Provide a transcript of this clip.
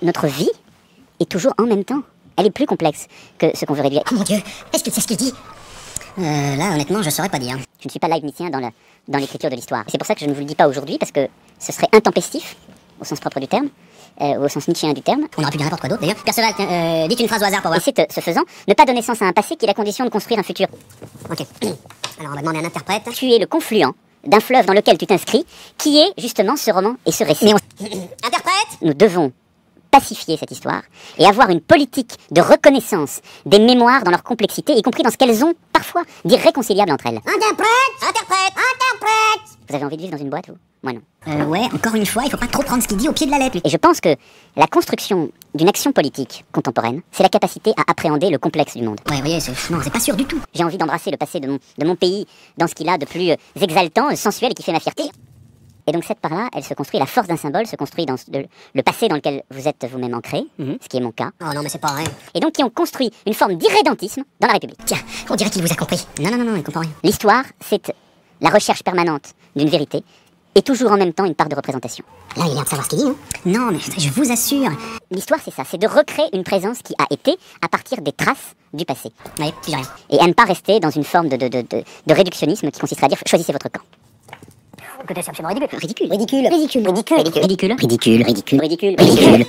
notre vie est toujours en même temps. Elle est plus complexe que ce qu'on veut réduire. Oh mon Dieu, est-ce que c'est ce qu'il dit? Là, honnêtement, je saurais pas dire. Je ne suis pas leibnizien dans l'écriture de l'histoire. C'est pour ça que je ne vous le dis pas aujourd'hui, parce que ce serait intempestif, au sens propre du terme, ou au sens nietzschéen du terme. On aurait pu dire n'importe quoi d'autre, d'ailleurs. Perceval, tiens, dites une phrase au hasard pour voir. Et c'est, ce faisant, ne pas donner sens à un passé qui est la condition de construire un futur. Ok. Alors, on va demander à un interprète. Tu es le confluent d'un fleuve dans lequel tu t'inscris, qui est justement ce roman et ce récit. Interprète! Nous devons pacifier cette histoire et avoir une politique de reconnaissance des mémoires dans leur complexité, y compris dans ce qu'elles ont parfois d'irréconciliable entre elles. Interprète! Interprète! Interprète! Vous avez envie de vivre dans une boîte, vous? Moi non. Ouais, encore une fois, il faut pas trop prendre ce qu'il dit au pied de la lettre. Et je pense que la construction d'une action politique contemporaine, c'est la capacité à appréhender le complexe du monde. Ouais, vous voyez, non, c'est pas sûr du tout. J'ai envie d'embrasser le passé de mon pays dans ce qu'il a de plus exaltant, sensuel et qui fait ma fierté. Et donc cette part-là, elle se construit, la force d'un symbole se construit dans le passé dans lequel vous êtes vous-même ancré, ce qui est mon cas. Oh non, mais c'est pas vrai. Et donc qui ont construit une forme d'irrédentisme dans la République. Tiens, on dirait qu'il vous a compris. Non, il comprend rien. L'histoire, c'est la recherche permanente d'une vérité, et toujours en même temps une part de représentation. Là, il a l'air de savoir ce qu'il dit, non? Non, mais je vous assure. L'histoire, c'est ça, c'est de recréer une présence qui a été à partir des traces du passé. Ouais, tu dis rien. Et à ne pas rester dans une forme de réductionnisme qui consisterait à dire choisissez votre camp. Écoutez, c'est absolument ridicule. Ridicule. Ridicule. Ridicule. Ridicule. Ridicule. Ridicule. Ridicule. Ridicule. Ridicule.